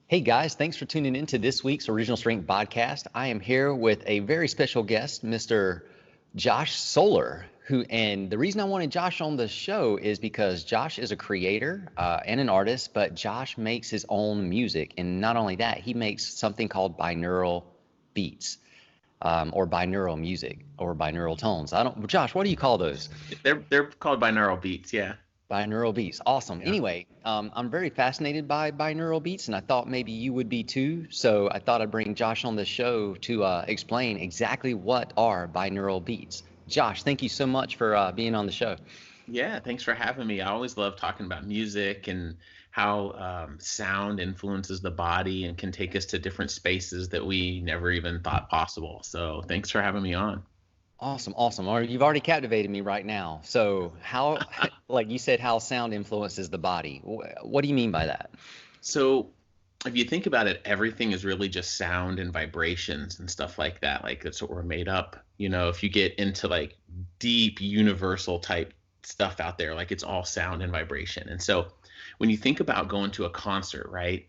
Hey guys, thanks for tuning in to this week's Original Strength podcast. I am here with a very special guest, Mr. Josh Solar, and the reason I wanted Josh on the show is because Josh is a creator and an artist, but Josh makes his own music. And not only that, he makes something called binaural beats, or binaural music, or binaural tones. Josh, what do you call those? They're called binaural beats, yeah. Binaural beats. Awesome. Yeah. Anyway, I'm very fascinated by binaural beats, and I thought maybe you would be too. So I thought I'd bring Josh on the show to explain exactly what are binaural beats. Josh, thank you so much for being on the show. Yeah, thanks for having me. I always love talking about music and how sound influences the body and can take us to different spaces that we never even thought possible. So thanks for having me on. Awesome, awesome. Or you've already captivated me right now. So how, like you said, how sound influences the body. What do you mean by that? So if you think about it, everything is really just sound and vibrations and stuff like that. Like that's what we're made up. If you get into like deep universal type stuff out there, like it's all sound and vibration. And so when you think about going to a concert, right?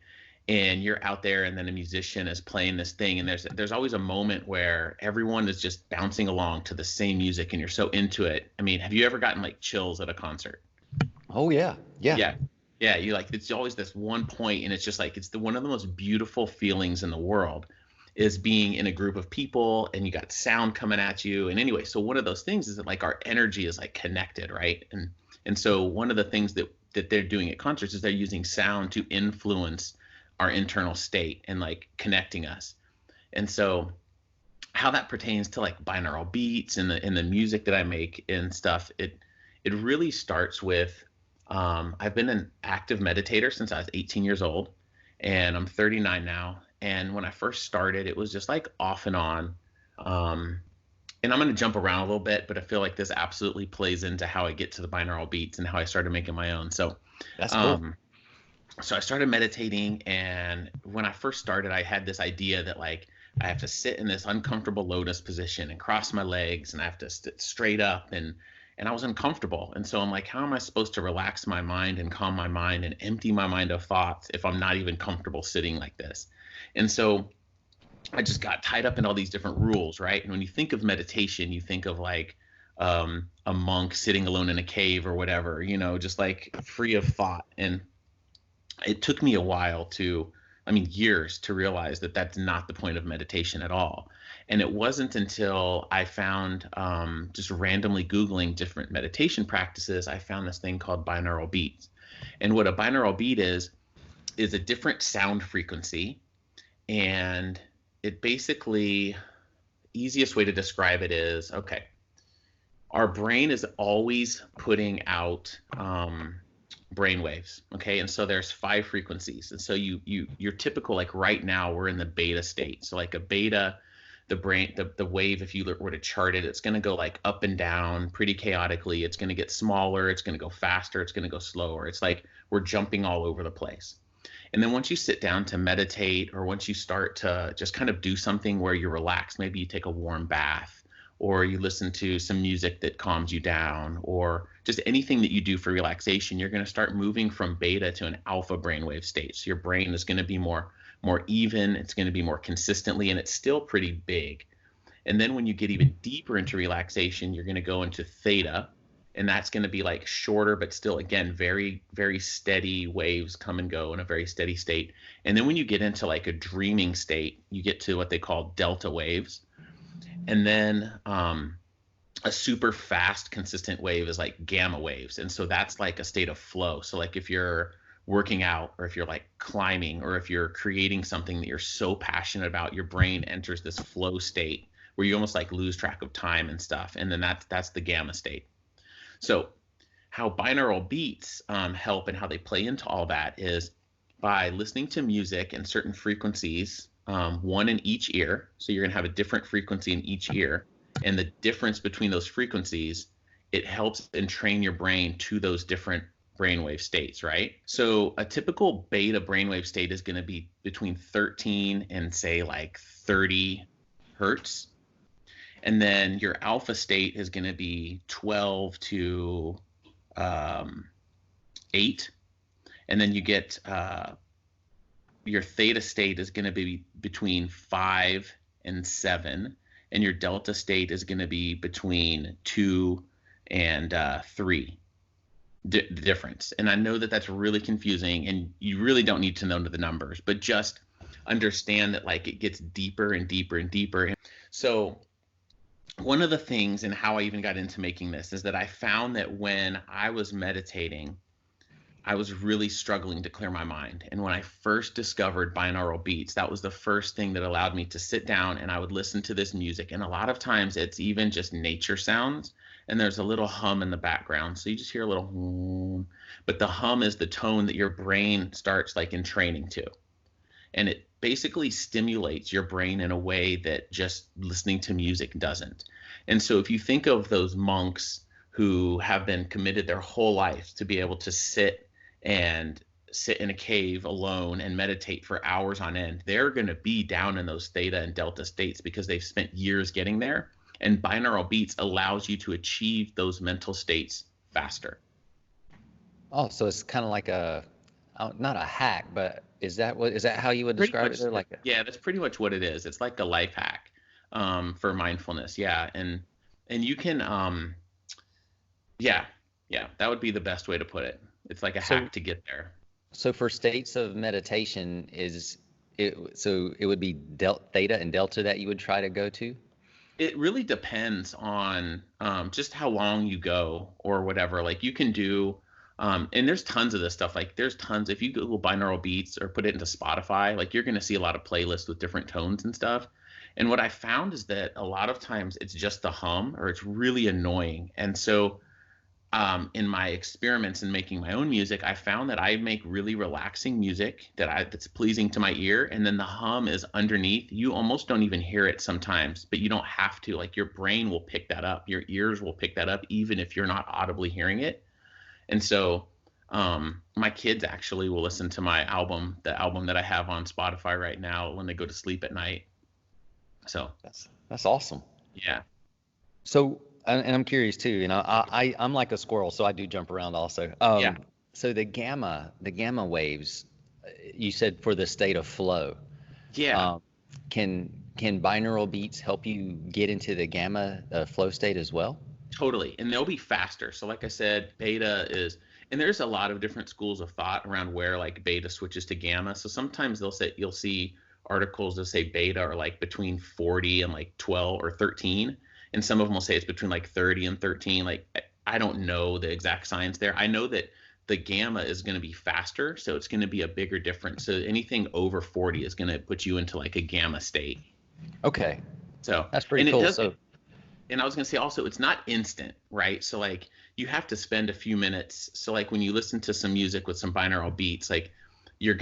And you're out there and then a musician is playing this thing and there's always a moment where everyone is just bouncing along to the same music and you're so into it. I mean, have you ever gotten like chills at a concert? Oh yeah, yeah. Yeah, you like it's always this one point and it's just like it's one of the most beautiful feelings in the world is being in a group of people and you got sound coming at you. And anyway, so one of those things is that like our energy is like connected, right? And so one of the things that they're doing at concerts is they're using sound to influence our internal state and like connecting us. And so how that pertains to like binaural beats and the music that I make and stuff, it really starts with I've been an active meditator since I was 18 years old and I'm 39 now. And when I first started, it was just like off and on. And I'm going to jump around a little bit, but I feel like this absolutely plays into how I get to the binaural beats and how I started making my own. So That's cool. So I started meditating, and when I first started, I had this idea that like I have to sit in this uncomfortable lotus position and cross my legs, and I have to sit straight up, and I was uncomfortable. And so I'm like, how am I supposed to relax my mind and calm my mind and empty my mind of thoughts if I'm not even comfortable sitting like this? And so I just got tied up in all these different rules, right? And when you think of meditation, you think of like a monk sitting alone in a cave or whatever, just like free of thought. And it took me a while years to realize that that's not the point of meditation at all. And it wasn't until I found, just randomly Googling different meditation practices, I found this thing called binaural beats. And what a binaural beat is a different sound frequency. And it basically, easiest way to describe it is, okay, our brain is always putting out, brain waves. Okay. And so there's 5 frequencies. And so you're typical, like right now we're in the beta state. So like a beta, the wave, if you were to chart it, it's going to go like up and down pretty chaotically. It's going to get smaller. It's going to go faster. It's going to go slower. It's like we're jumping all over the place. And then once you sit down to meditate, or once you start to just kind of do something where you're relaxed, maybe you take a warm bath, or you listen to some music that calms you down, or just anything that you do for relaxation, you're going to start moving from beta to an alpha brainwave state. So your brain is going to be more even, it's going to be more consistently, and it's still pretty big. And then when you get even deeper into relaxation, you're going to go into theta, and that's going to be like shorter, but still, again, very, very steady waves come and go in a very steady state. And then when you get into like a dreaming state, you get to what they call delta waves. And then a super fast, consistent wave is like gamma waves. And so that's like a state of flow. So like if you're working out, or if you're like climbing, or if you're creating something that you're so passionate about, your brain enters this flow state where you almost like lose track of time and stuff. And then that's the gamma state. So how binaural beats help and how they play into all that is by listening to music and certain frequencies, one in each ear. So you're going to have a different frequency in each ear. And the difference between those frequencies, it helps entrain your brain to those different brainwave states, right? So a typical beta brainwave state is going to be between 13 and say like 30 hertz. And then your alpha state is going to be 12 to 8. And then you get your theta state is going to be between 5 and 7, and your delta state is going to be between 2 and 3. The difference. And I know that that's really confusing, and you really don't need to know the numbers, but just understand that like it gets deeper and deeper and deeper. So one of the things, and how I even got into making this, is that I found that when I was meditating, I was really struggling to clear my mind. And when I first discovered binaural beats, that was the first thing that allowed me to sit down and I would listen to this music. And a lot of times it's even just nature sounds, and there's a little hum in the background. So you just hear a little hum, but the hum is the tone that your brain starts like in training to. And it basically stimulates your brain in a way that just listening to music doesn't. And so if you think of those monks who have been committed their whole life to be able to sit in a cave alone and meditate for hours on end, they're going to be down in those theta and delta states because they've spent years getting there. And binaural beats allows you to achieve those mental states faster. Oh, so it's kind of like not a hack, but is that how you would describe it? Yeah, that's pretty much what it is. It's like a life hack for mindfulness. Yeah. And you can, that would be the best way to put it. It's like a hack to get there. So for states of meditation, it would be theta and delta that you would try to go to? It really depends on just how long you go or whatever. Like you can do, and there's tons of this stuff. Like there's tons. If you Google binaural beats or put it into Spotify, like you're going to see a lot of playlists with different tones and stuff. And what I found is that a lot of times it's just the hum, or it's really annoying. And so in my experiments in making my own music, I found that I make really relaxing music that's pleasing to my ear, and then the hum is underneath. You almost don't even hear it sometimes, but you don't have to. Like your brain will pick that up, your ears will pick that up, even if you're not audibly hearing it. And so my kids actually will listen to my album, the album that I have on Spotify right now, when they go to sleep at night. So that's awesome. Yeah. So, and I'm curious too, I'm like a squirrel, so I do jump around also. So the gamma waves, you said for the state of flow. Yeah. Can binaural beats help you get into the gamma flow state as well? Totally. And they'll be faster. So like I said, beta is, and there's a lot of different schools of thought around where like beta switches to gamma. So sometimes you'll see articles that say beta are like between 40 and like 12 or 13. And some of them will say it's between like 30 and 13. Like, I don't know the exact science there. I know that the gamma is going to be faster, so it's going to be a bigger difference. So anything over 40 is going to put you into like a gamma state. Okay. So that's pretty cool. And I was going to say also, it's not instant, right? So like you have to spend a few minutes. So like when you listen to some music with some binaural beats, like you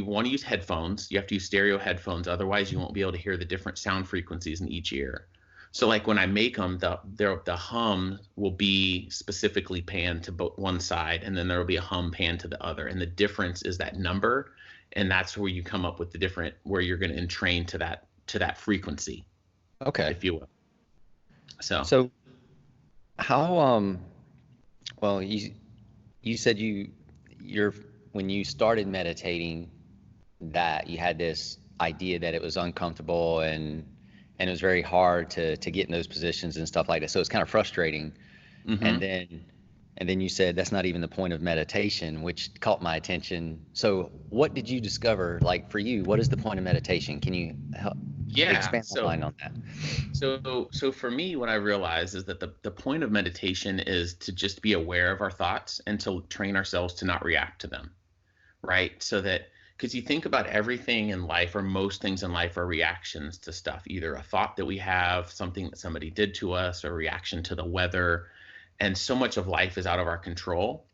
want to use headphones. You have to use stereo headphones. Otherwise you won't be able to hear the different sound frequencies in each ear. So like when I make them, the hum will be specifically panned to one side, and then there will be a hum panned to the other. And the difference is that number, and that's where you come up with where you're going to entrain to that frequency. Okay. If you will. So how well, you said when you started meditating that you had this idea that it was uncomfortable and it was very hard to get in those positions and stuff like that. So it's kind of frustrating. Mm-hmm. And then you said that's not even the point of meditation, which caught my attention. So what did you discover? Like for you, what is the point of meditation? Can you expand my mind on that? So for me, what I realized is that the point of meditation is to just be aware of our thoughts and to train ourselves to not react to them, right? So that, because you think about everything in life, or most things in life, are reactions to stuff, either a thought that we have, something that somebody did to us, or a reaction to the weather. And so much of life is out of our control.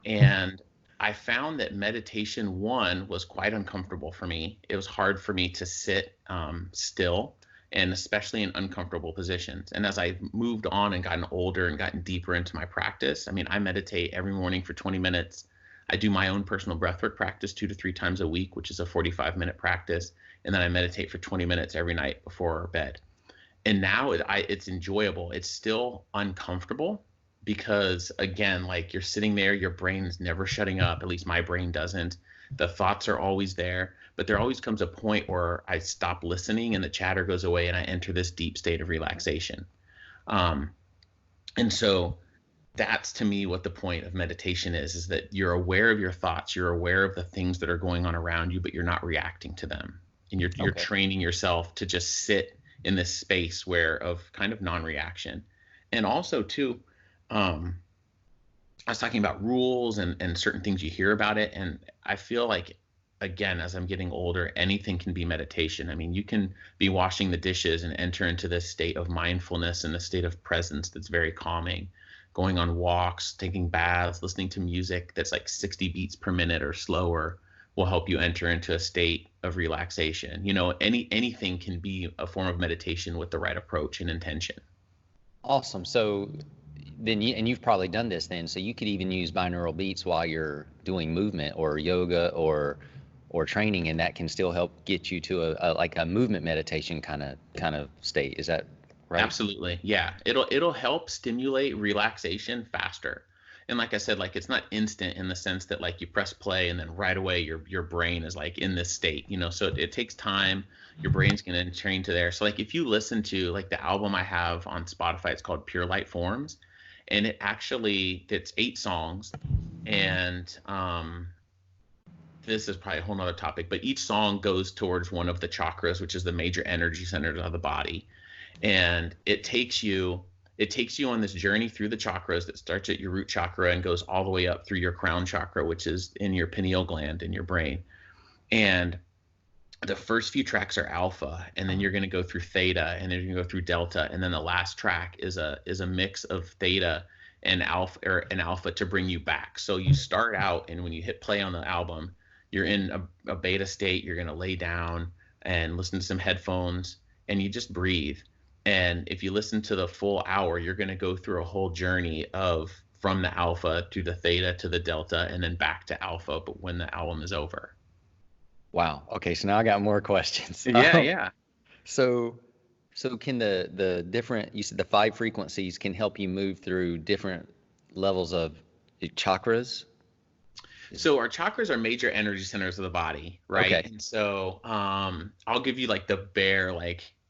And I found that meditation, one, was quite uncomfortable for me. It was hard for me to sit still, and especially in uncomfortable positions. And as I moved on and gotten older and gotten deeper into my practice, I mean, I meditate every morning for 20 minutes. I do my own personal breathwork practice 2 to 3 times a week, which is a 45-minute practice. And then I meditate for 20 minutes every night before bed. And now it's enjoyable. It's still uncomfortable, because again, like you're sitting there, your brain's never shutting up. At least my brain doesn't. The thoughts are always there, but there always comes a point where I stop listening and the chatter goes away and I enter this deep state of relaxation. Um, and so that's to me what the point of meditation is that you're aware of your thoughts, you're aware of the things that are going on around you, but you're not reacting to them. And you're training yourself to just sit in this space where of kind of non-reaction. And also too, I was talking about rules and certain things you hear about it. And I feel like, again, as I'm getting older, anything can be meditation. I mean, you can be washing the dishes and enter into this state of mindfulness and a state of presence that's very calming. Going on walks, taking baths, listening to music that's like 60 beats per minute or slower will help you enter into a state of relaxation. You know, anything can be a form of meditation with the right approach and intention. Awesome. So then you've probably done this then, so you could even use binaural beats while you're doing movement or yoga or training, and that can still help get you to a like a movement meditation kind of state. Is that right? Absolutely. Yeah. It'll help stimulate relaxation faster. And like I said, like it's not instant in the sense that like you press play and then right away your brain is like in this state, you know, so it takes time. Your brain's going to train to there. So like if you listen to like the album I have on Spotify, it's called Pure Light Forms, and it's 8 songs. And this is probably a whole nother topic, but each song goes towards one of the chakras, which is the major energy centers of the body. And it takes you on this journey through the chakras that starts at your root chakra and goes all the way up through your crown chakra, which is in your pineal gland in your brain. And the first few tracks are alpha, and then you're going to go through theta, and then you're going to go through delta, and then the last track is a mix of theta and alpha to bring you back. So you start out, and when you hit play on the album, you're in a beta state. You're going to lay down and listen to some headphones, and you just breathe. And if you listen to the full hour, you're going to go through a whole journey from the alpha to the theta to the delta and then back to alpha, but when the album is over. Wow. Okay. So now I got more questions. Yeah. So can the different, you said the 5 frequencies can help you move through different levels of chakras? So our chakras are major energy centers of the body, right? Okay. And so I'll give you like the bare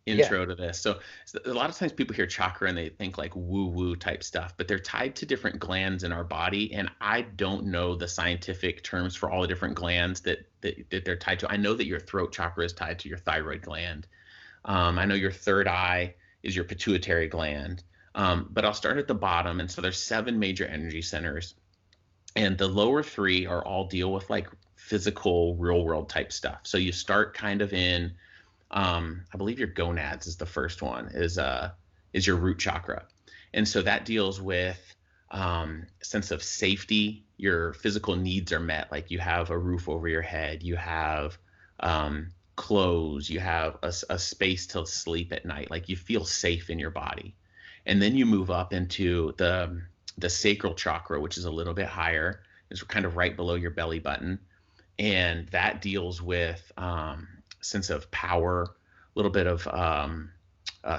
intro to this. So a lot of times people hear chakra and they think like woo-woo type stuff, but they're tied to different glands in our body. And I don't know the scientific terms for all the different glands that they're tied to. I know that your throat chakra is tied to your thyroid gland. I know your third eye is your pituitary gland. But I'll start at the bottom. And so there's 7 major energy centers. And the lower 3 are all deal with like physical, real world type stuff. So you start kind of in I believe your gonads is the first one, is your root chakra. And so that deals with sense of safety. Your physical needs are met. Like you have a roof over your head, you have clothes, you have a space to sleep at night. Like you feel safe in your body. And then you move up into the sacral chakra, which is a little bit higher. It's kind of right below your belly button. And that deals with sense of power, a little bit of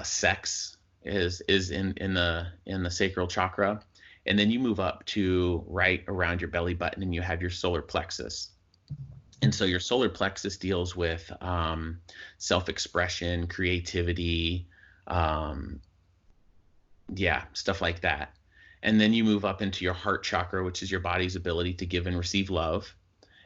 sex is in the sacral chakra. And then you move up to right around your belly button and you have your solar plexus. And so your solar plexus deals with self-expression, creativity, stuff like that. And then you move up into your heart chakra, which is your body's ability to give and receive love.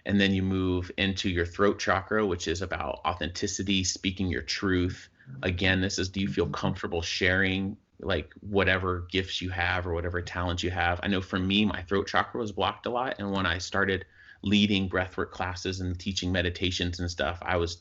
And then you move into your throat chakra, which is about authenticity, speaking your truth. Again, this is, do you feel comfortable sharing like whatever gifts you have or whatever talents you have? I know for me, my throat chakra was blocked a lot. And when I started leading breathwork classes and teaching meditations and stuff, it was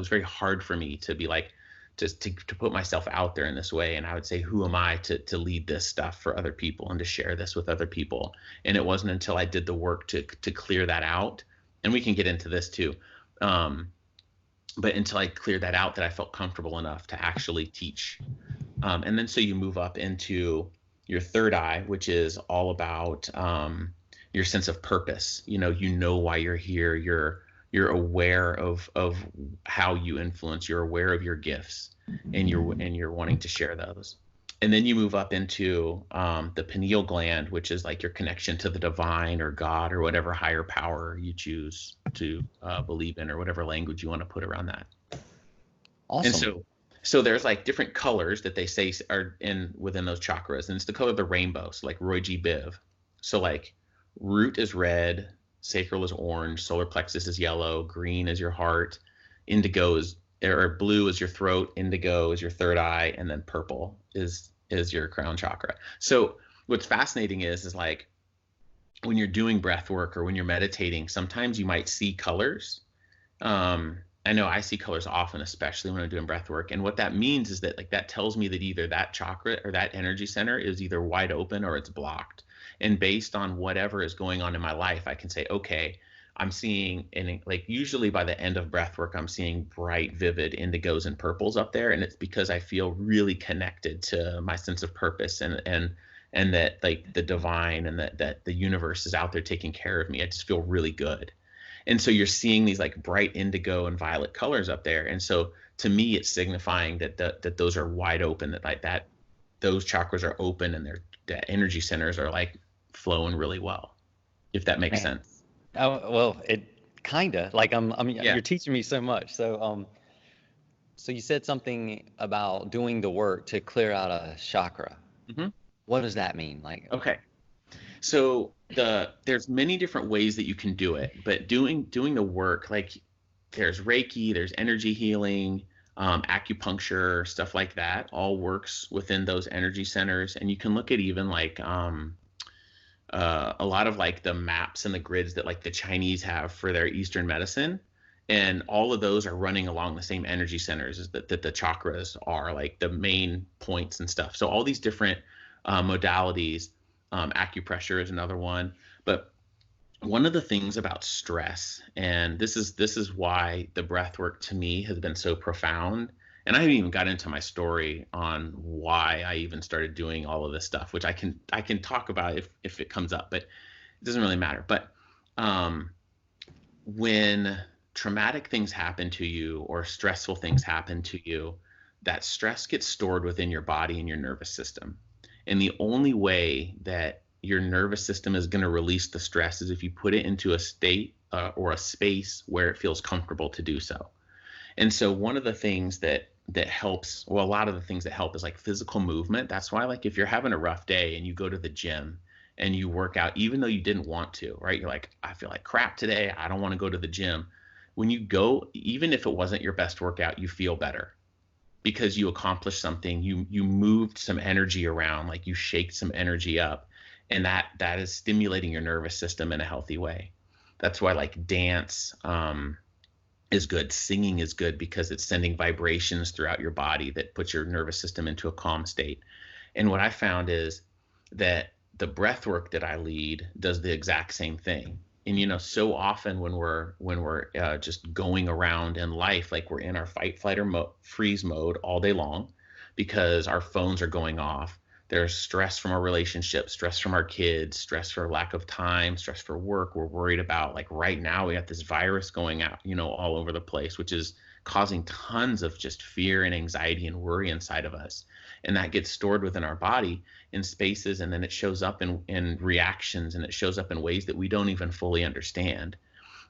very hard for me to be like, just to put myself out there in this way. And I would say, who am I to lead this stuff for other people and to share this with other people? And it wasn't until I did the work to clear that out, and we can get into this too, but until I cleared that out that I felt comfortable enough to actually teach. And then so you move up into your third eye, which is all about your sense of purpose. You know why you're here. You're aware of how you influence. You're aware of your gifts, and you're wanting to share those. And then you move up into the pineal gland, which is like your connection to the divine or God or whatever higher power you choose to believe in, or whatever language you want to put around that. And Awesome. so there's like different colors that they say are in within those chakras, and it's the color of the rainbow. So like ROYGBIV. So like root is red, sacral is orange, solar plexus is yellow, green is your heart, indigo is, or blue is your throat, indigo is your third eye, and then purple is your crown chakra. So what's fascinating is like when you're doing breath work or when you're meditating, sometimes you might see colors. I know I see colors often, especially when I'm doing breath work. And what that means is that like that tells me that either that chakra or that energy center is either wide open or it's blocked. And based on whatever is going on in my life, I can say, okay, I'm seeing, and like usually by the end of breath work, I'm seeing bright, vivid indigos and purples up there. And it's because I feel really connected to my sense of purpose, and that like the divine and that the universe is out there taking care of me. I just feel really good. And so you're seeing these like bright indigo and violet colors up there. And so to me, it's signifying that those are wide open, that like that those chakras are open, and the energy centers are like flowing really well, if that makes Man. sense. Oh, well, it kinda like Yeah. you're teaching me so much. So you said something about doing the work to clear out a chakra. Hmm. What does that mean? Like, Okay. So there's many different ways that you can do it, but doing the work, like there's Reiki, there's energy healing, acupuncture, stuff like that, all works within those energy centers. And you can look at even like a lot of like the maps and the grids that like the Chinese have for their Eastern medicine. And all of those are running along the same energy centers as that the chakras are, like the main points and stuff. So all these different modalities, acupressure is another one. But one of the things about stress, and this is why the breath work to me has been so profound. And I haven't even got into my story on why I even started doing all of this stuff, which I can talk about if it comes up, but it doesn't really matter. But um, when traumatic things happen to you or stressful things happen to you, that stress gets stored within your body and your nervous system. And the only way that your nervous system is going to release the stress is if you put it into a state or a space where it feels comfortable to do so. And so one of the things that helps, well, a lot of the things that help is like physical movement. That's why, like, if you're having a rough day and you go to the gym and you work out, even though you didn't want to, right? You're like, I feel like crap today. I don't want to go to the gym. When you go, even if it wasn't your best workout, you feel better because you accomplished something. You moved some energy around, like you shaked some energy up, and that is stimulating your nervous system in a healthy way. That's why like dance is good. Singing is good because it's sending vibrations throughout your body that puts your nervous system into a calm state. And what I found is that the breath work that I lead does the exact same thing. And so often when we're just going around in life, like we're in our fight, flight, or freeze mode all day long because our phones are going off. There's stress from our relationship, stress from our kids, stress for lack of time, stress for work. We're worried about, like, right now we got this virus going out, all over the place, which is causing tons of just fear and anxiety and worry inside of us. And that gets stored within our body in spaces, and then it shows up in reactions, and it shows up in ways that we don't even fully understand.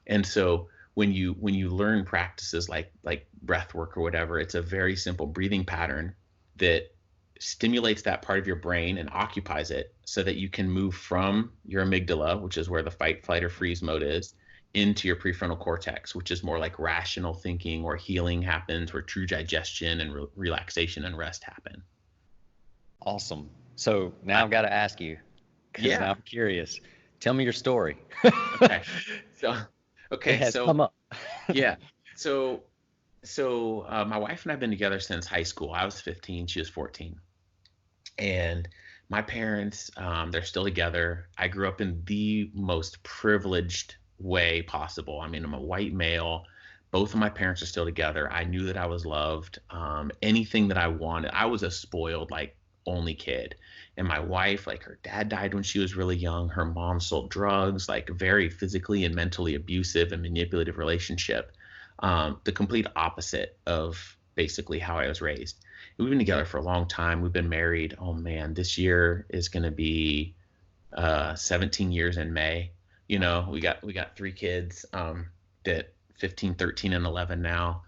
And so when you learn practices like breath work or whatever, it's a very simple breathing pattern that stimulates that part of your brain and occupies it so that you can move from your amygdala, which is where the fight, flight, or freeze mode is, into your prefrontal cortex, which is more like rational thinking, where healing happens, where true digestion and relaxation and rest happen. awesome. So now I've got to ask you, because now Yeah. I'm curious. Tell me your story. Okay. So, It okay. has come up. Yeah. So my wife and I've been together since high school. I was 15, she was 14. And my parents, they're still together. I grew up in the most privileged way possible. I mean, I'm a white male. Both of my parents are still together. I knew that I was loved. Anything that I wanted, I was a spoiled, like, only kid. And my wife, like, her dad died when she was really young. Her mom sold drugs, like, very physically and mentally abusive and manipulative relationship. The complete opposite of basically how I was raised. we've been together for a long time. We've been married. Oh man, this year is going to be 17 years in May. You know, we got 3 kids, that 15, 13, and 11 now.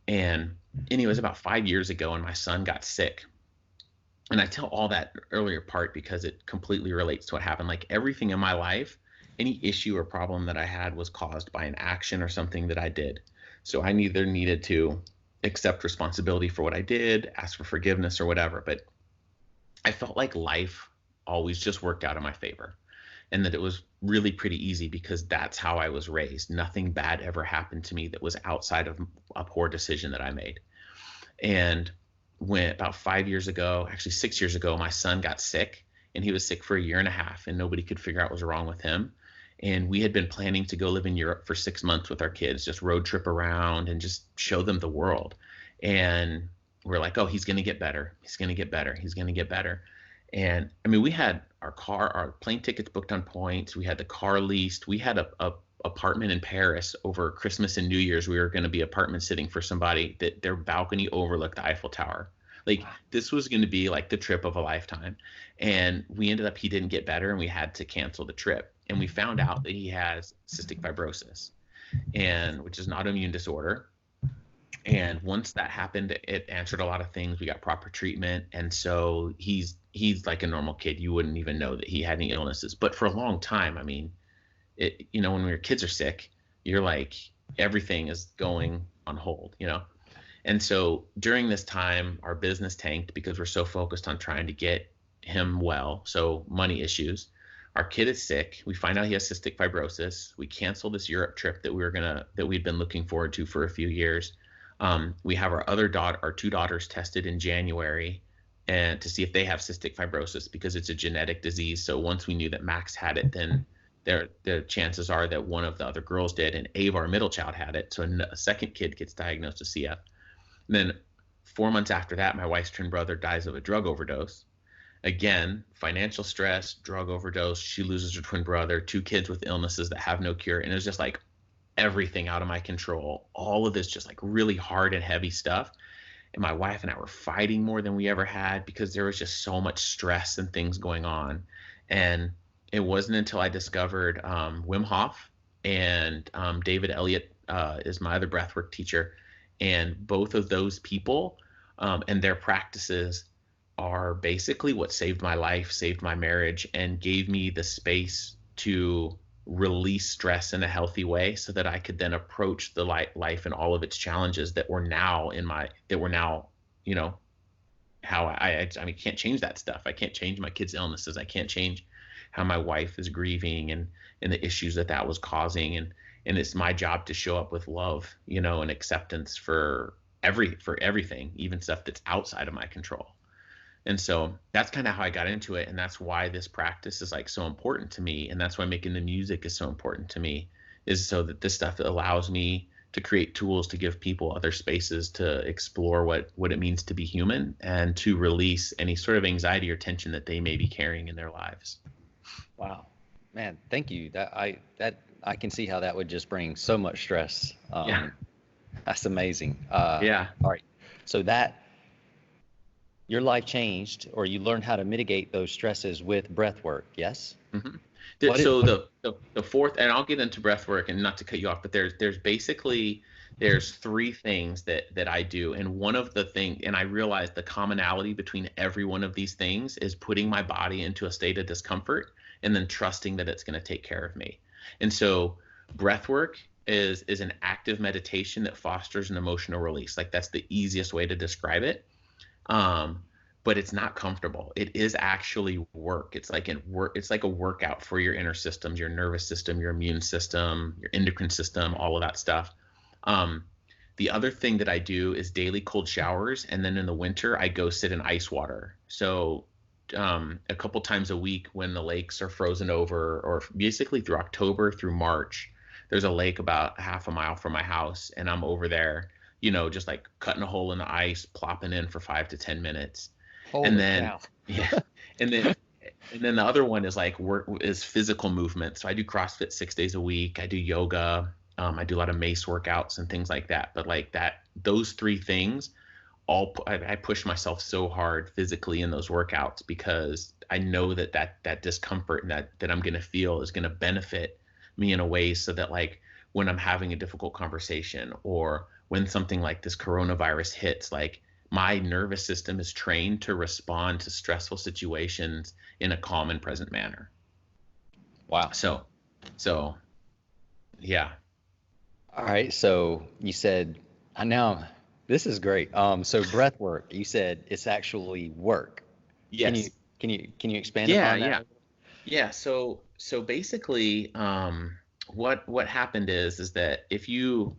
And anyways, about 5 years ago, and my son got sick. And I tell all that earlier part because it completely relates to what happened. Like everything in my life, any issue or problem that I had was caused by an action or something that I did. So I either needed to accept responsibility for what I did, ask for forgiveness or whatever. But I felt like life always just worked out in my favor, and that it was really pretty easy because that's how I was raised. Nothing bad ever happened to me that was outside of a poor decision that I made. And when about 5 years ago, actually 6 years ago, my son got sick, and he was sick for a year and a half, and nobody could figure out what was wrong with him. And we had been planning to go live in Europe for 6 months with our kids, just road trip around and just show them the world. And we're like, oh, he's going to get better. He's going to get better. He's going to get better. And I mean, we had our plane tickets booked on points. We had the car leased. We had a apartment in Paris over Christmas and New Year's. We were going to be apartment sitting for somebody that their balcony overlooked the Eiffel Tower. Like this was going to be like the trip of a lifetime. And we ended up, he didn't get better, and we had to cancel the trip. And we found out that he has cystic fibrosis, and which is an autoimmune disorder. And once that happened, it answered a lot of things. We got proper treatment. And so he's like a normal kid. You wouldn't even know that he had any illnesses. But for a long time, I mean, when your kids are sick, you're like, everything is going on hold, And so during this time, our business tanked because we're so focused on trying to get him well. So money issues. Our kid is sick. We find out he has cystic fibrosis. We cancel this Europe trip that we'd been looking forward to for a few years. We have our 2 daughters tested in January, and to see if they have cystic fibrosis because it's a genetic disease. So once we knew that Max had it, then the chances are that one of the other girls did, and Ava, our middle child, had it. So a second kid gets diagnosed with CF. And then 4 months after that, my wife's twin brother dies of a drug overdose. Again, financial stress, drug overdose. She loses her twin brother, 2 kids with illnesses that have no cure. And it was just like everything out of my control. All of this just like really hard and heavy stuff. And my wife and I were fighting more than we ever had because there was just so much stress and things going on. And it wasn't until I discovered Wim Hof and David Elliott is my other breathwork teacher. And both of those people and their practices are basically what saved my life, saved my marriage, and gave me the space to release stress in a healthy way so that I could then approach the life and all of its challenges that were now how I mean, can't change that stuff. I can't change my kids' illnesses. I can't change how my wife is grieving and the issues that was causing. And it's my job to show up with love, and acceptance for everything, even stuff that's outside of my control. And so that's kind of how I got into it. And that's why this practice is like so important to me. And that's why making the music is so important to me, is so that this stuff allows me to create tools to give people other spaces to explore what it means to be human and to release any sort of anxiety or tension that they may be carrying in their lives. Wow, man, thank you. I can see how that would just bring so much stress. Yeah. That's amazing. Yeah. All right. So your life changed, or you learned how to mitigate those stresses with breath work, yes? Mm-hmm. The fourth, and I'll get into breath work, and not to cut you off, but there's 3 things that I do. And one of the things, and I realized the commonality between every one of these things is putting my body into a state of discomfort and then trusting that it's going to take care of me. And so breath work is an active meditation that fosters an emotional release. Like that's the easiest way to describe it. But it's not comfortable. It is actually work. It's like a workout for your inner systems, your nervous system, your immune system, your endocrine system, all of that stuff. The other thing that I do is daily cold showers. And then in the winter, I go sit in ice water. So a couple times a week when the lakes are frozen over, or basically through October through March, there's a lake about half a mile from my house, and I'm over there, just like cutting a hole in the ice, plopping in for 5 to 10 minutes. Holy and then, cow. Yeah. And then the other one is like is physical movement. So I do CrossFit 6 days a week. I do yoga. I do a lot of mace workouts and things like that. But like those 3 things I push myself so hard physically in those workouts because I know that discomfort and that I'm going to feel is going to benefit me in a way so that like when I'm having a difficult conversation or when something like this coronavirus hits, like my nervous system is trained to respond to stressful situations in a calm and present manner. Wow. So yeah. All right. So you said, I know this is great. So breath work, you said it's actually work. Can you Yes. can you expand Yeah, upon yeah. that? Yeah, so basically, what happened is that if you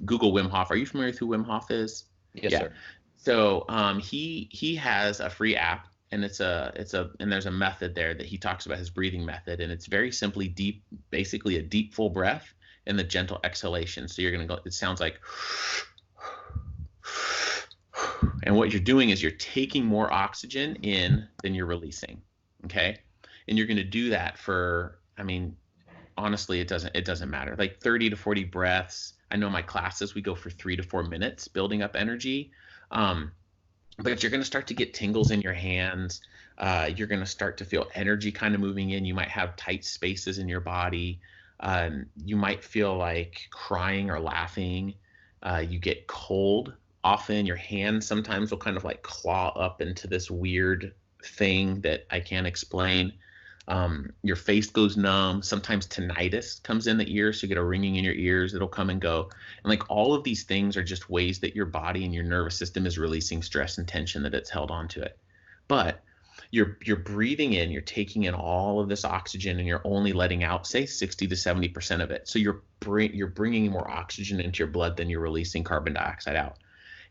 Google Wim Hof, are you familiar with who Wim Hof is? Yes, Yeah. sir. So he has a free app, and and there's a method there that he talks about, his breathing method, and it's very simply deep, basically a deep full breath and the gentle exhalation. So you're gonna go. It sounds like, and what you're doing is you're taking more oxygen in than you're releasing. Okay, and you're gonna do that for, I mean, honestly, it doesn't matter. Like 30 to 40 breaths. I know my classes we go for 3 to 4 minutes building up energy. Um, but you're going to start to get tingles in your hands. You're going to start to feel energy kind of moving in. You might have tight spaces in your body. You might feel like crying or laughing. You get cold. Often your hands sometimes will kind of like claw up into this weird thing that I can't explain. Your face goes numb. Sometimes tinnitus comes in the ear, so you get a ringing in your ears. It'll come and go. And like all of these things are just ways that your body and your nervous system is releasing stress and tension that it's held onto it. But you're breathing in, you're taking in all of this oxygen, and you're only letting out, say, 60 to 70% of it. So you're bringing more oxygen into your blood than you're releasing carbon dioxide out.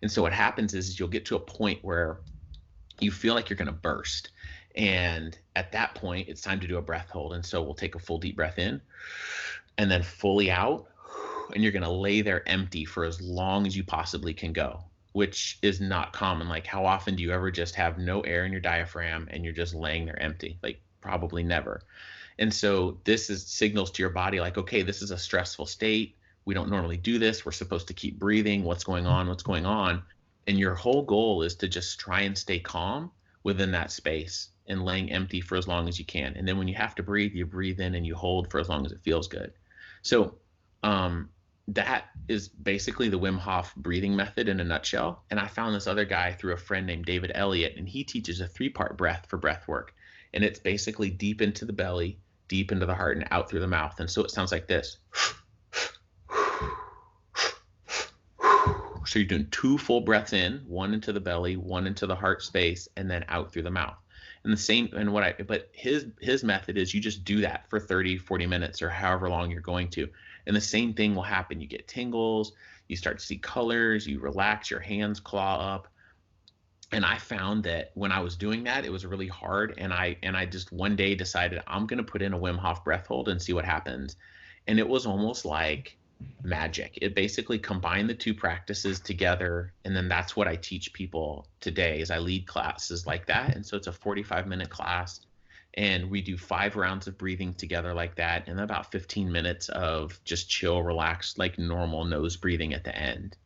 And so what happens is you'll get to a point where you feel like you're going to burst. And at that point, it's time to do a breath hold. And so we'll take a full deep breath in and then fully out. And you're going to lay there empty for as long as you possibly can go, which is not common. Like, how often do you ever just have no air in your diaphragm and you're just laying there empty? Like, probably never. And so this is signals to your body like, okay, this is a stressful state. We don't normally do this. We're supposed to keep breathing. What's going on? What's going on? And your whole goal is to just try and stay calm within that space and laying empty for as long as you can. And then when you have to breathe, you breathe in and you hold for as long as it feels good. So that is basically the Wim Hof breathing method in a nutshell. And I found this other guy through a friend named David Elliott, and he teaches a 3-part breath for breath work. And it's basically deep into the belly, deep into the heart, and out through the mouth. And so it sounds like this. So you're doing 2 full breaths in, 1 into the belly, 1 into the heart space, and then out through the mouth. And the same, and but his method is you just do that for 30, 40 minutes or however long you're going to. And the same thing will happen. You get tingles, you start to see colors, you relax, your hands claw up. And I found that when I was doing that, it was really hard. And I just one day decided I'm going to put in a Wim Hof breath hold and see what happens. And it was almost like magic. It basically combined the 2 practices together. And then that's what I teach people today is I lead classes like that. And so it's a 45-minute class. And we do 5 rounds of breathing together like that, and about 15 minutes of just chill, relaxed, like normal nose breathing at the end.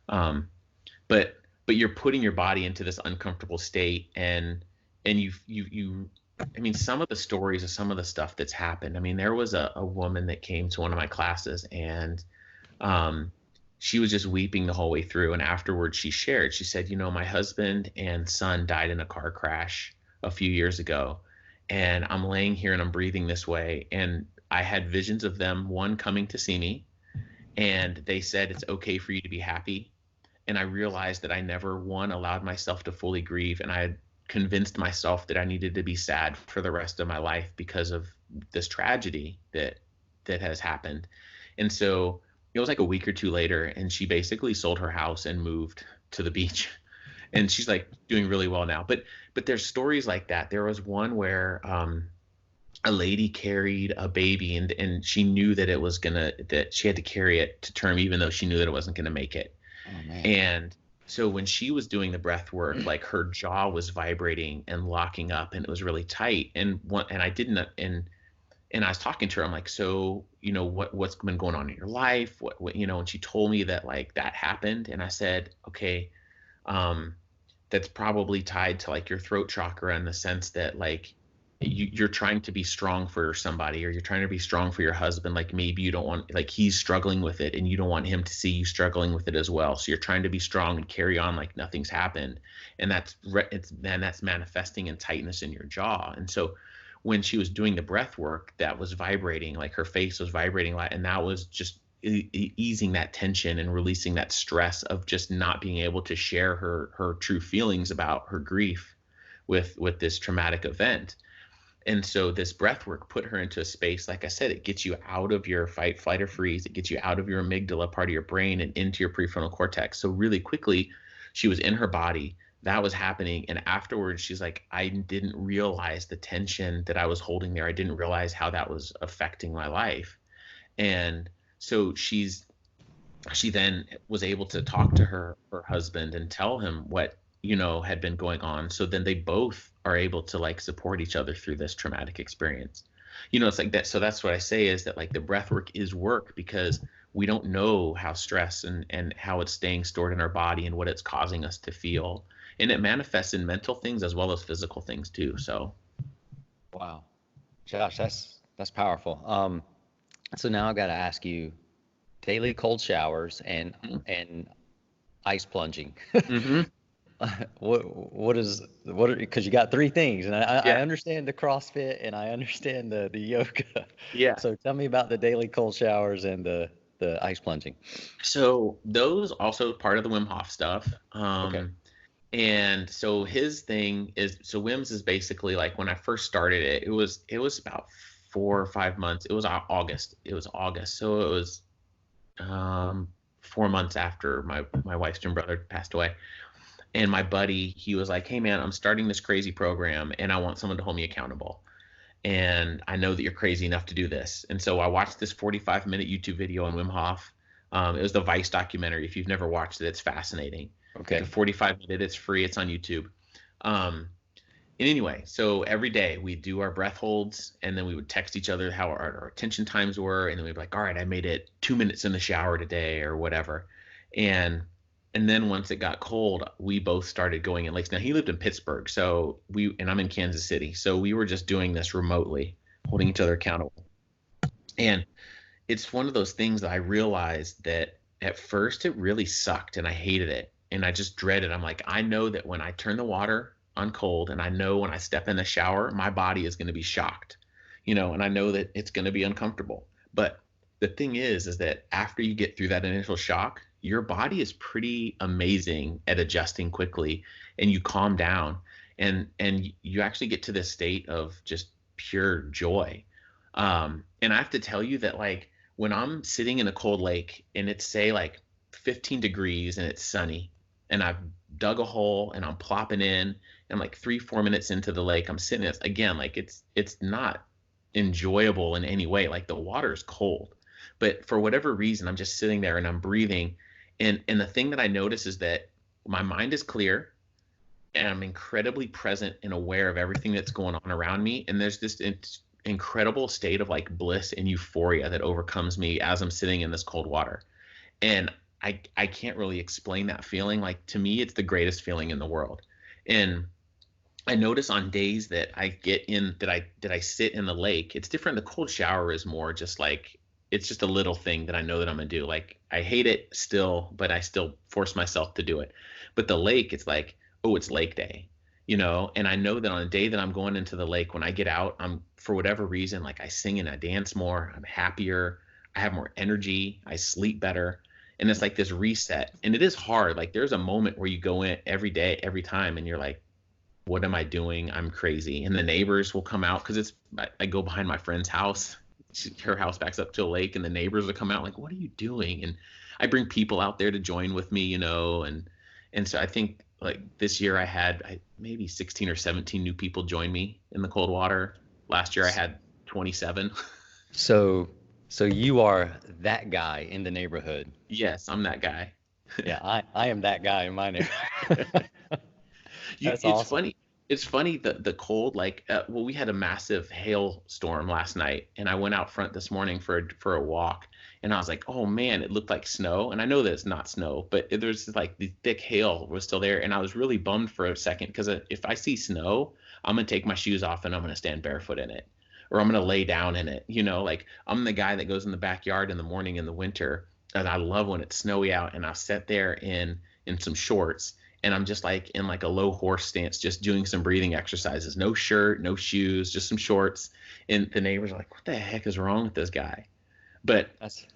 But you're putting your body into this uncomfortable state, and you I mean, some of the stories of some of the stuff that's happened. I mean, there was a woman that came to one of my classes, and she was just weeping the whole way through. And afterwards, she shared. She said, my husband and son died in a car crash a few years ago. And I'm laying here and I'm breathing this way. And I had visions of them, one coming to see me, and they said, it's okay for you to be happy. And I realized that I never, one, allowed myself to fully grieve. And I had convinced myself that I needed to be sad for the rest of my life because of this tragedy that has happened. And so it was like a week or 2 later, and she basically sold her house and moved to the beach. And she's like doing really well now. But there's stories like that. There was one where a lady carried a baby, and she knew that that she had to carry it to term, even though she knew that it wasn't gonna make it. Oh man. And so when she was doing the breath work, like her jaw was vibrating and locking up, and it was really tight. And I was talking to her. I'm like, so what's been going on in your life? What and she told me that like that happened, and I said, okay. that's probably tied to like your throat chakra, in the sense that like you're trying to be strong for somebody, or you're trying to be strong for your husband. Like maybe you don't want, like he's struggling with it and you don't want him to see you struggling with it as well. So you're trying to be strong and carry on like nothing's happened. And that's manifesting in tightness in your jaw. And so when she was doing the breath work, that was vibrating, like her face was vibrating, and that was just easing that tension and releasing that stress of just not being able to share her true feelings about her grief with this traumatic event. And so this breath work put her into a space, like I said, it gets you out of your fight, flight, or freeze. It gets you out of your amygdala part of your brain and into your prefrontal cortex. So really quickly, she was in her body. That was happening. And afterwards, she's like, I didn't realize the tension that I was holding there. I didn't realize how that was affecting my life. And so she then was able to talk to her husband and tell him what, had been going on. So then they both are able to like support each other through this traumatic experience. It's like that. So that's what I say, is that like the breath work is work, because we don't know how stress and how it's staying stored in our body and what it's causing us to feel. And it manifests in mental things as well as physical things too. So. Wow. Josh, that's powerful. So now I got to ask you, daily cold showers and ice plunging. Mm-hmm. Because you got three things, and I Yeah. understand the CrossFit and I understand the yoga. Yeah. So tell me about the daily cold showers and the ice plunging. So those also part of the Wim Hof stuff. Okay. And so his thing is, so Wim's is basically like, when I first started it, it was about 4 or 5 months. It was August. So it was 4 months after my wife's twin brother passed away. And my buddy, he was like, hey man, I'm starting this crazy program and I want someone to hold me accountable. And I know that you're crazy enough to do this. And so I watched this 45-minute YouTube video on Wim Hof. It was the Vice documentary. If you've never watched it, it's fascinating. Okay. It's a 45-minute, it's free, it's on YouTube. And anyway, so every day we do our breath holds, and then we would text each other how our attention times were. And then we'd be like, all right, I made it 2 minutes in the shower today or whatever. And then once it got cold, we both started going in lakes. Now he lived in Pittsburgh, and I'm in Kansas City. So we were just doing this remotely, holding each other accountable. And it's one of those things that I realized that at first it really sucked and I hated it. And I just dreaded. I'm like, I know that when I turn the water on cold, and I know when I step in the shower, my body is going to be shocked, and I know that it's going to be uncomfortable. But the thing is that after you get through that initial shock, your body is pretty amazing at adjusting quickly, and you calm down, and you actually get to this state of just pure joy. And I have to tell you that, like, when I'm sitting in a cold lake and it's, say, like 15 degrees and it's sunny, and I've dug a hole and I'm plopping in, and I'm like 3-4 minutes into the lake, I'm sitting there, again, like it's not enjoyable in any way. Like the water is cold, but for whatever reason, I'm just sitting there and I'm breathing. And the thing that I notice is that my mind is clear and I'm incredibly present and aware of everything that's going on around me. And there's this incredible state of like bliss and euphoria that overcomes me as I'm sitting in this cold water. And I can't really explain that feeling. Like, to me, it's the greatest feeling in the world. And I notice on days that I get in, that I sit in the lake, it's different. The cold shower is more just like, it's just a little thing that I know that I'm gonna do. Like, I hate it still, but I still force myself to do it. But the lake, it's like, oh, it's lake day, and I know that on a day that I'm going into the lake, when I get out, I'm, for whatever reason, like I sing and I dance more, I'm happier, I have more energy, I sleep better. And it's like this reset. And it is hard. Like, there's a moment where you go in every day, every time, and you're like, what am I doing? I'm crazy. And the neighbors will come out, because I go behind my friend's house. Her house backs up to a lake, and the neighbors will come out like, what are you doing? And I bring people out there to join with me, and so I think, like, this year I had maybe 16 or 17 new people join me in the cold water. Last year I had 27. So you are that guy in the neighborhood. Yes, I'm that guy. Yeah, I am that guy in my neighborhood. That's It's awesome. funny. It's funny, the cold, like, well, we had a massive hailstorm last night, and I went out front this morning for a walk, and I was like, oh man, it looked like snow, and I know that it's not snow, but there's like the thick hail was still there, and I was really bummed for a second because if I see snow, I'm gonna take my shoes off and I'm gonna stand barefoot in it, or I'm gonna lay down in it, like I'm the guy that goes in the backyard in the morning in the winter, and I love when it's snowy out, and I'll sit there in some shorts, and I'm just like in like a low horse stance, just doing some breathing exercises. No shirt, no shoes, just some shorts. And the neighbors are like, "What the heck is wrong with this guy?" But That's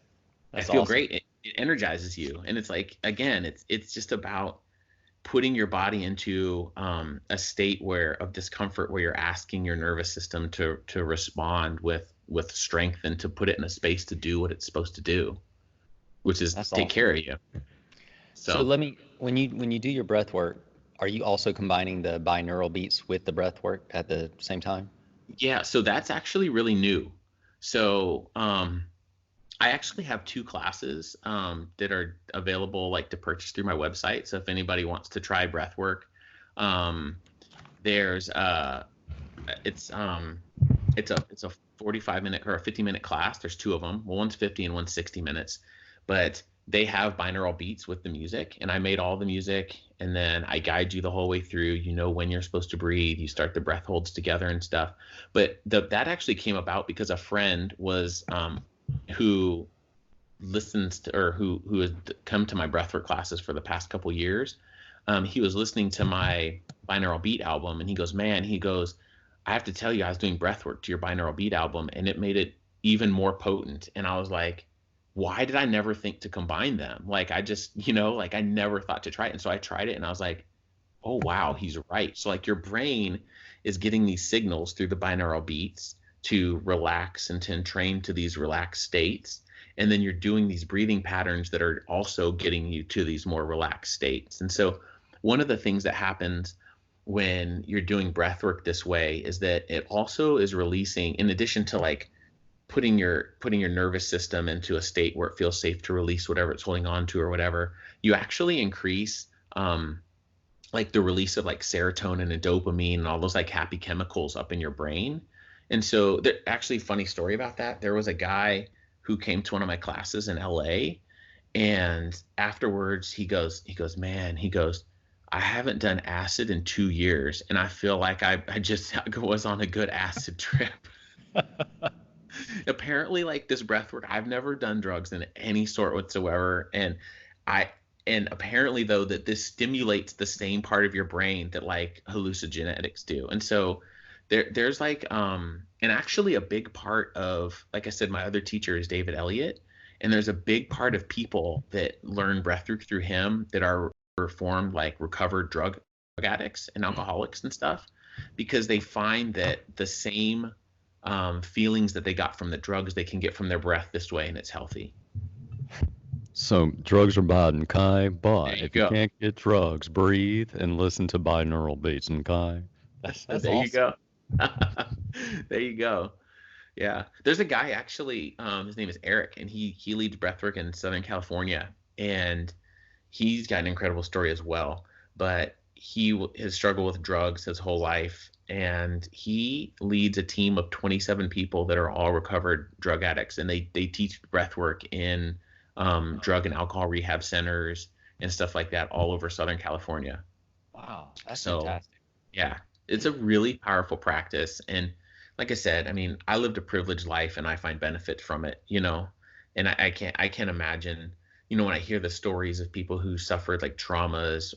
I that's feel awesome. great. It energizes you, and it's like, again, it's just about putting your body into a state of discomfort, where you're asking your nervous system to respond with strength, and to put it in a space to do what it's supposed to do, which is That's take awesome. care of you. So So let me, when you do your breath work, are you also combining the binaural beats with the breath work at the same time? yeah, so that's actually really new. So I actually have two classes that are available, like, to purchase through my website. So if anybody wants to try breath work, um, there's it's a 45-minute or a 50-minute class. There's two of them. Well, one's 50 and one's 60 minutes, but they have binaural beats with the music, and I made all the music, and then I guide you the whole way through. You know when you're supposed to breathe. You start the breath holds together and stuff. But that actually came about because a friend was who listens to, or who has come to my breathwork classes for the past couple years. He was listening to my binaural beat album, and he goes, "Man," he goes, "I have to tell you, I was doing breathwork to your binaural beat album, and it made it even more potent." And I was like, "Why did I never think to combine them? Like, I just, like, I never thought to try it." And so I tried it, and I was like, "Oh wow, he's right." So like your brain is getting these signals through the binaural beats to relax and to entrain to these relaxed states. And then you're doing these breathing patterns that are also getting you to these more relaxed states. And so one of the things that happens when you're doing breath work this way is that it also is releasing, in addition to like putting your nervous system into a state where it feels safe to release whatever it's holding on to or whatever, you actually increase like the release of like serotonin and dopamine and all those like happy chemicals up in your brain. And so there actually, funny story about that. There was a guy who came to one of my classes in LA, and afterwards he goes, "Man," he goes, "I haven't done acid in 2 years, and I feel like I just was on a good acid trip." Apparently, like, this breath work, I've never done drugs in any sort whatsoever, I and apparently, though, that this stimulates the same part of your brain that like hallucinogenics do. And so there's like and actually a big part of, like I said, my other teacher is David Elliott, and there's a big part of people that learn breathwork through him that are reformed, like recovered drug addicts and alcoholics and stuff, because they find that the same feelings that they got from the drugs they can get from their breath this way, and it's healthy. So drugs are bad and Kai, There but you if you go. can't get drugs, breathe and listen to binaural beats and Kai. That's There you awesome. go. There you go. Yeah. There's a guy actually, his name is Eric, and he leads breathwork in Southern California, and he's got an incredible story as well. But he has struggled with drugs his whole life, and he leads a team of 27 people that are all recovered drug addicts, and they teach breathwork in drug and alcohol rehab centers and stuff like that all over Southern California. Wow, that's So fantastic. yeah, it's a really powerful practice. And like I said, I mean, I lived a privileged life and I find benefit from it. And I can't imagine, when I hear the stories of people who suffered like traumas,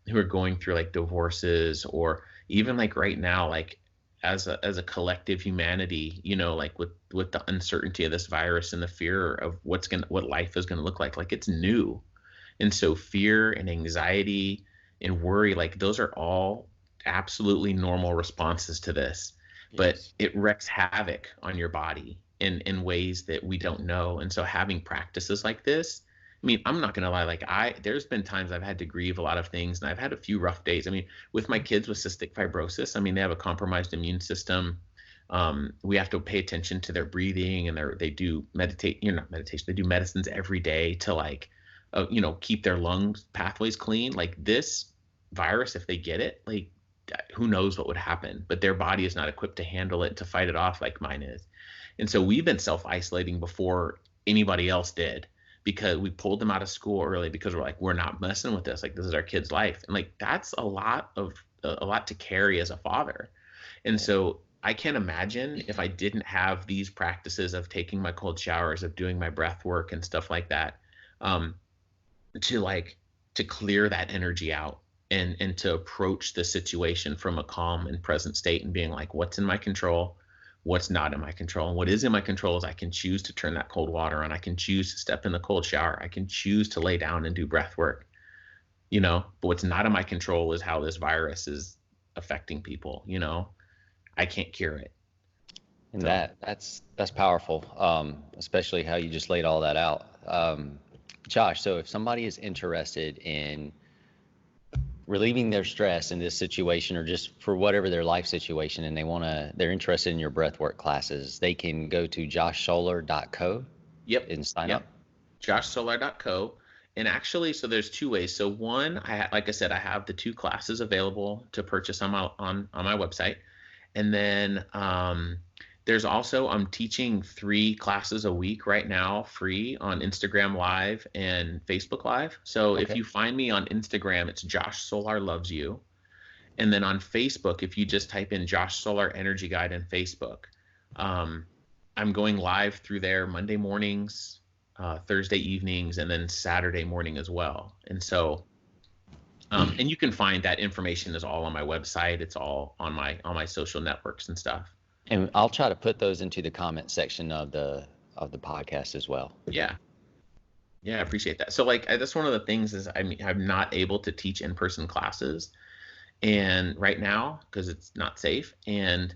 who are going through like divorces, or even like right now, like as a collective humanity, like with the uncertainty of this virus and the fear of what life is gonna look like it's new. And so fear and anxiety and worry, like those are all absolutely normal responses to this, but Yes. it wreaks havoc on your body in ways that we don't know. And so having practices like this, I mean, I'm not gonna lie, like there's been times I've had to grieve a lot of things, and I've had a few rough days. I mean, with my kids with cystic fibrosis, I mean, they have a compromised immune system. We have to pay attention to their breathing, and they do meditate, not meditation, they do medicines every day to like keep their lungs pathways clean. Like this virus, if they get it, like who knows what would happen, but their body is not equipped to handle it, to fight it off like mine is. And so we've been self-isolating before anybody else did, because we pulled them out of school early, because we're like, we're not messing with this. Like, this is our kid's life. And like, that's a lot to carry as a father. And so I can't imagine if I didn't have these practices of taking my cold showers, of doing my breath work and stuff like that, to clear that energy out, and to approach the situation from a calm and present state, and being like, what's in my control, what's not in my control. And what is in my control is I can choose to turn that cold water on. I can choose to step in the cold shower. I can choose to lay down and do breath work, but what's not in my control is how this virus is affecting people. I can't cure it. And that's powerful, especially how you just laid all that out. Josh, so if somebody is interested in relieving their stress in this situation, or just for whatever their life situation, and they're interested in your breathwork classes, they can go to joshsolar.co. Yep. And sign up. joshsolar.co. And actually, so there's two ways. So one, like I said, I have the 2 classes available to purchase on my website. And then there's also, I'm teaching 3 classes a week right now, free, on Instagram Live and Facebook Live. So if you find me on Instagram, it's Josh Solar Loves You. And then on Facebook, if you just type in Josh Solar Energy Guide in Facebook, I'm going live through there Monday mornings, Thursday evenings, and then Saturday morning as well. And so, and you can find that information is all on my website. It's all on my social networks and stuff. And I'll try to put those into the comment section of the podcast as well. Yeah, I appreciate that. So like, that's one of the things is I'm not able to teach in-person classes, and right now, because it's not safe. And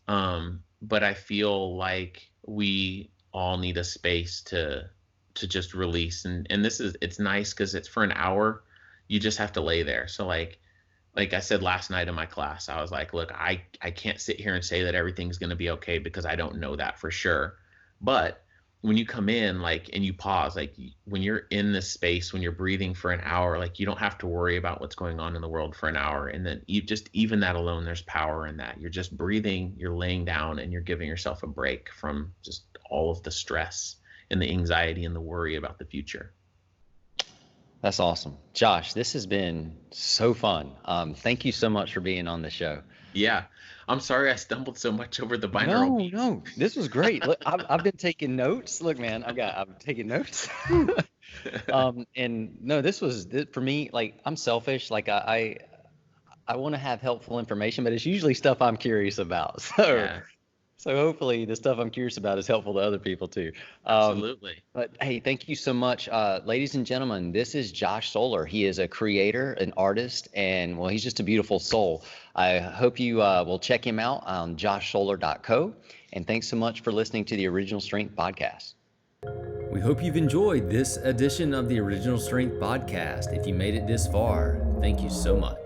but I feel like we all need a space to just release. And it's nice because it's for an hour. You just have to lay there. So like I said last night in my class, I was like, look, I can't sit here and say that everything's going to be okay, because I don't know that for sure. But when you come in, like, and you pause, like when you're in this space, when you're breathing for an hour, like you don't have to worry about what's going on in the world for an hour. And then even that alone, there's power in that. You're just breathing, you're laying down, and you're giving yourself a break from just all of the stress and the anxiety and the worry about the future. That's awesome. Josh, this has been so fun. Thank you so much for being on the show. Yeah. I'm sorry I stumbled so much over the binaural beats. No, this was great. Look, I've been taking notes. Look, man, I'm taking notes. And no, this was for me, like, I'm selfish. Like I want to have helpful information, but it's usually stuff I'm curious about. So hopefully the stuff I'm curious about is helpful to other people too. Absolutely. But hey, thank you so much. Ladies and gentlemen, this is Josh Solar. He is a creator, an artist, and well, he's just a beautiful soul. I hope you will check him out on joshsolar.co. And thanks so much for listening to the Original Strength Podcast. We hope you've enjoyed this edition of the Original Strength Podcast. If you made it this far, thank you so much.